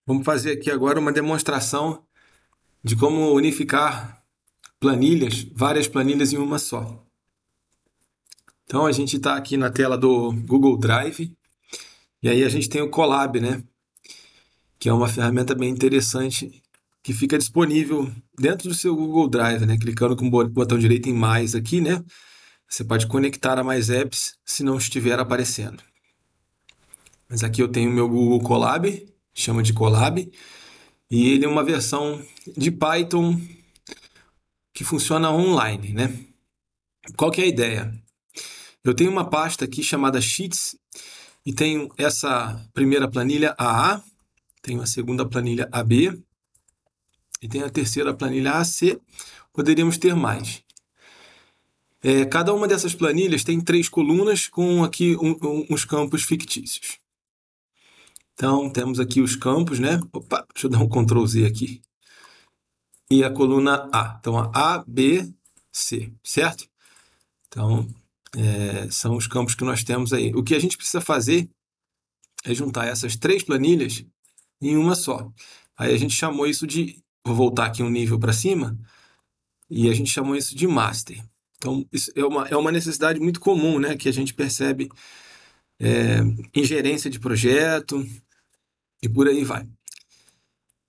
Vamos fazer aqui agora uma demonstração de como unificar planilhas, várias planilhas em uma só. Então a gente está aqui na tela do Google Drive e aí a gente tem o Colab, né? Que é uma ferramenta bem interessante que fica disponível dentro do seu Google Drive, né? Clicando com o botão direito em mais aqui, né? Você pode conectar a mais apps se não estiver aparecendo. Mas aqui eu tenho o meu Google Colab, chama de Colab, e ele é uma versão de Python que funciona online, né? Qual que é a ideia? Eu tenho uma pasta aqui chamada Sheets e tenho essa primeira planilha AA, tenho a segunda planilha AB e tenho a terceira planilha AC. Poderíamos ter mais. Cada uma dessas planilhas tem 3 colunas com aqui uns campos fictícios. Então, temos aqui os campos, né? Opa, deixa eu dar um Ctrl Z aqui. E a coluna A. Então, a B, C, certo? Então, são os campos que nós temos aí. O que a gente precisa fazer é juntar essas 3 planilhas em uma só. Aí a gente chamou isso de. Vou voltar aqui um nível para cima. E a gente chamou isso de master. Então, isso é uma necessidade muito comum, né? Que a gente percebe em gerência de projeto e por aí vai.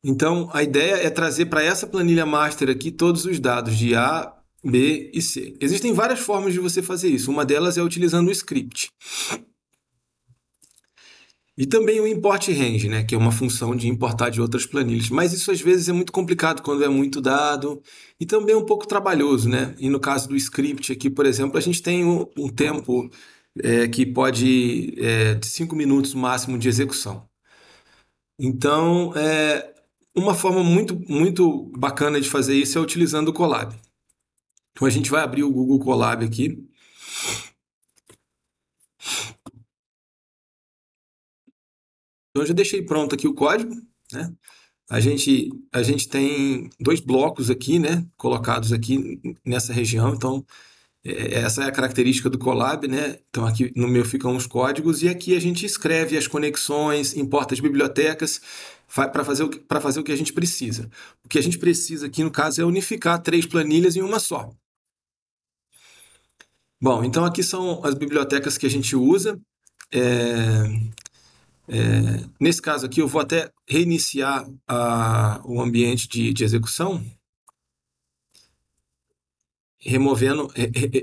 Então, a ideia é trazer para essa planilha master aqui todos os dados de A, B e C. Existem várias formas de você fazer isso. Uma delas é utilizando o script. E também o import range, né, que é uma função de importar de outras planilhas. Mas isso às vezes é muito complicado quando é muito dado e também é um pouco trabalhoso, né? E no caso do script aqui, por exemplo, a gente tem um tempo que pode de 5 minutos máximo de execução. Então, uma forma muito bacana de fazer isso é utilizando o Colab. Então a gente vai abrir o Google Colab aqui. Então eu já deixei pronto aqui o código, né? A gente tem 2 blocos aqui, né, colocados aqui nessa região. Então, essa é a característica do Colab, né? Então, aqui no meu ficam os códigos e aqui a gente escreve as conexões, importa as bibliotecas para fazer o que a gente precisa. O que a gente precisa aqui, no caso, é unificar 3 planilhas em uma só. Bom, então aqui são as bibliotecas que a gente usa. É, Nesse caso aqui, eu vou até reiniciar o ambiente de execução, removendo,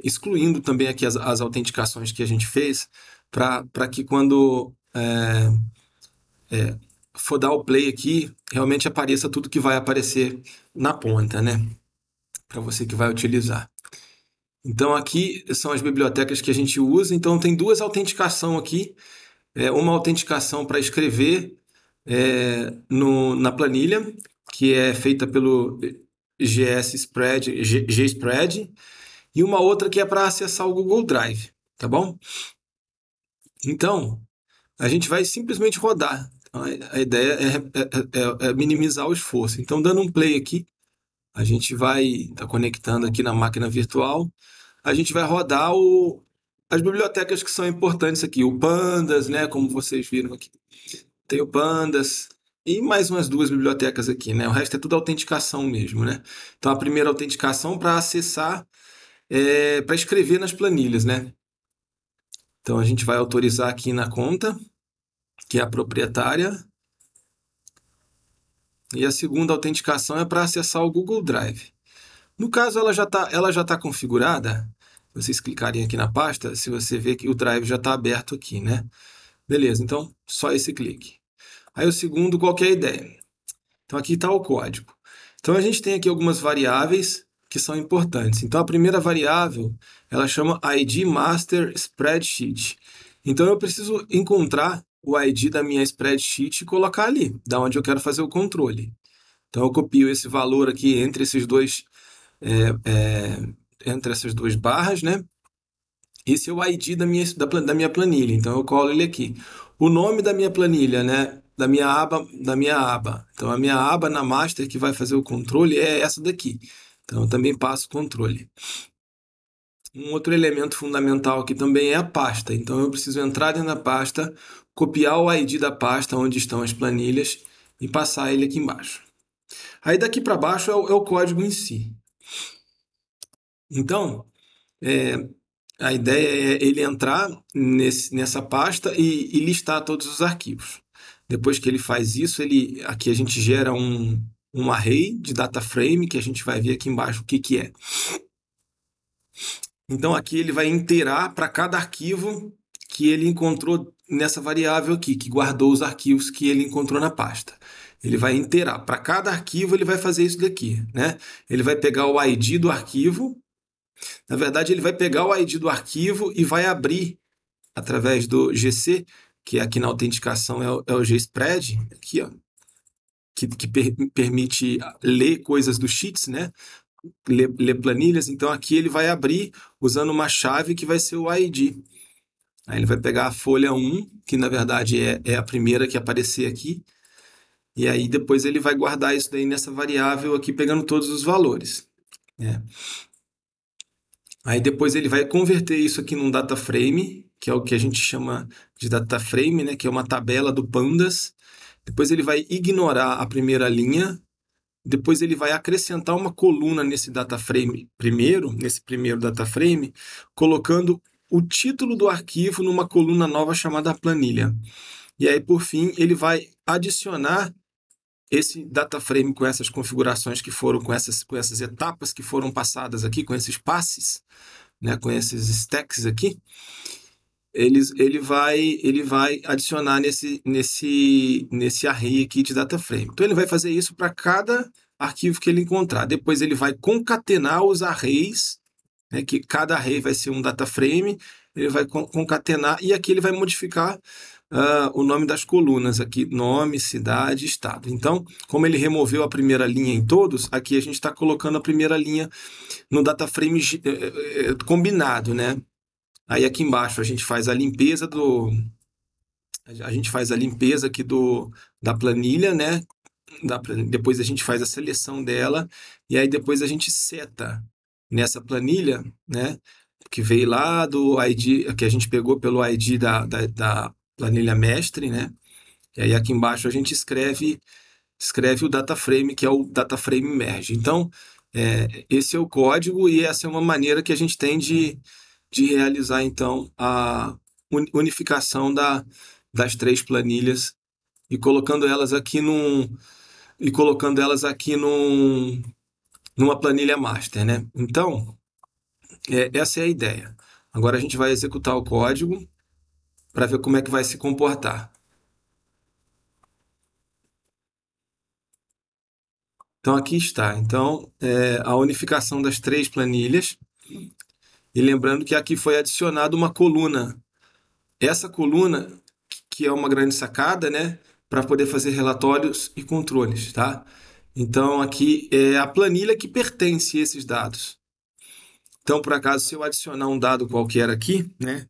excluindo também aqui as autenticações que a gente fez, para que quando for dar o play aqui, realmente apareça tudo que vai aparecer na ponta, né? Para você que vai utilizar. Então aqui são as bibliotecas que a gente usa. Então tem 2 autenticação aqui. Uma autenticação para escrever na planilha, que é feita pelo GSpread, e uma outra que é para acessar o Google Drive, tá bom? Então, a gente vai simplesmente rodar. A ideia é minimizar o esforço. Então, dando um play aqui, a gente vai estar conectando aqui na máquina virtual, a gente vai rodar as bibliotecas que são importantes aqui, o Pandas, né, como vocês viram aqui. Tem o Pandas e mais umas 2 bibliotecas aqui, né? O resto é tudo autenticação mesmo, né? Então, a primeira autenticação para acessar, para escrever nas planilhas, né? Então, a gente vai autorizar aqui na conta, que é a proprietária. E a segunda autenticação é para acessar o Google Drive. No caso, ela já tá configurada. Se vocês clicarem aqui na pasta, se você vê que o Drive já está aberto aqui, né? Beleza, então só esse clique. Aí o segundo, qual que é a ideia? Então aqui está o código. Então a gente tem aqui algumas variáveis que são importantes. Então a primeira variável, ela chama ID Master Spreadsheet. Então eu preciso encontrar o ID da minha spreadsheet e colocar ali, da onde eu quero fazer o controle. Então eu copio esse valor aqui entre essas duas barras, né? Esse é o ID da minha planilha. Então eu colo ele aqui. O nome da minha planilha, né? Da minha aba. Então a minha aba na master que vai fazer o controle é essa daqui. Então eu também passo controle. Um outro elemento fundamental aqui também é a pasta. Então eu preciso entrar dentro da pasta, copiar o ID da pasta onde estão as planilhas e passar ele aqui embaixo. Aí daqui para baixo é o código em si. Então, é, a ideia é ele entrar nessa pasta e listar todos os arquivos. Depois que ele faz isso, aqui a gente gera um array de data frame, que a gente vai ver aqui embaixo o que, que é. Então aqui ele vai inteirar para cada arquivo que ele encontrou nessa variável aqui, que guardou os arquivos que ele encontrou na pasta. Ele vai inteirar. Para cada arquivo ele vai fazer isso daqui, né? Ele vai pegar o ID do arquivo. Na verdade, ele vai pegar o ID do arquivo e vai abrir através do GC, que aqui na autenticação é o GSpread, aqui, ó, que permite ler coisas do Sheets, né? Ler planilhas. Então aqui ele vai abrir usando uma chave que vai ser o ID. Aí ele vai pegar a folha 1, que na verdade é a primeira que aparecer aqui, e aí depois ele vai guardar isso daí nessa variável aqui, pegando todos os valores. Né? Aí depois ele vai converter isso aqui num data frame, que é o que a gente chama de data frame, né? Que é uma tabela do Pandas. Depois ele vai ignorar a primeira linha. Depois ele vai acrescentar uma coluna nesse data frame nesse primeiro data frame, colocando o título do arquivo numa coluna nova chamada planilha. E aí, por fim, ele vai adicionar esse data frame com essas configurações que foram, com essas etapas que foram passadas aqui, com esses passes, né, com esses stacks aqui, ele vai adicionar nesse array aqui de data frame. Então ele vai fazer isso para cada arquivo que ele encontrar. Depois ele vai concatenar os arrays, né, que cada array vai ser um data frame, ele vai concatenar e aqui ele vai modificar o nome das colunas aqui, nome, cidade, estado. Então, como ele removeu a primeira linha em todos, aqui a gente está colocando a primeira linha no data frame combinado, né? Aí aqui embaixo a gente faz a limpeza aqui da planilha, né? Depois a gente faz a seleção dela e aí depois a gente seta nessa planilha, né? Que veio lá do ID, que a gente pegou pelo ID da planilha mestre, né? E aí aqui embaixo a gente escreve o data frame, que é o data frame merge. Então, esse é o código e essa é uma maneira que a gente tem de realizar, então, a unificação das três planilhas e colocando elas aqui numa planilha master, né? Então, essa é a ideia. Agora a gente vai executar o código para ver como é que vai se comportar. Então aqui está. Então, a unificação das três planilhas. E lembrando que aqui foi adicionada uma coluna. Essa coluna, que é uma grande sacada, né? Para poder fazer relatórios e controles, tá? Então aqui é a planilha que pertence a esses dados. Então, por acaso, se eu adicionar um dado qualquer aqui, né?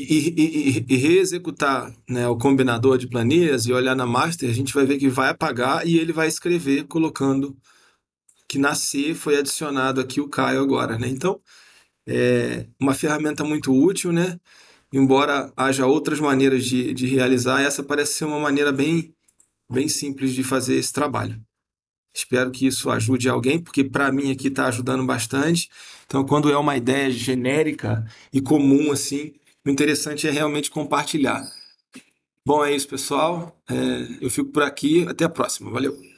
E reexecutar, né, o combinador de planilhas e olhar na master, a gente vai ver que vai apagar e ele vai escrever colocando que na C foi adicionado aqui o Caio agora, né? Então, é uma ferramenta muito útil, né? Embora haja outras maneiras de realizar, essa parece ser uma maneira bem simples de fazer esse trabalho. Espero que isso ajude alguém, porque para mim aqui está ajudando bastante. Então, quando é uma ideia genérica e comum assim, o interessante é realmente compartilhar. Bom, é isso, pessoal. Eu fico por aqui. Até a próxima. Valeu!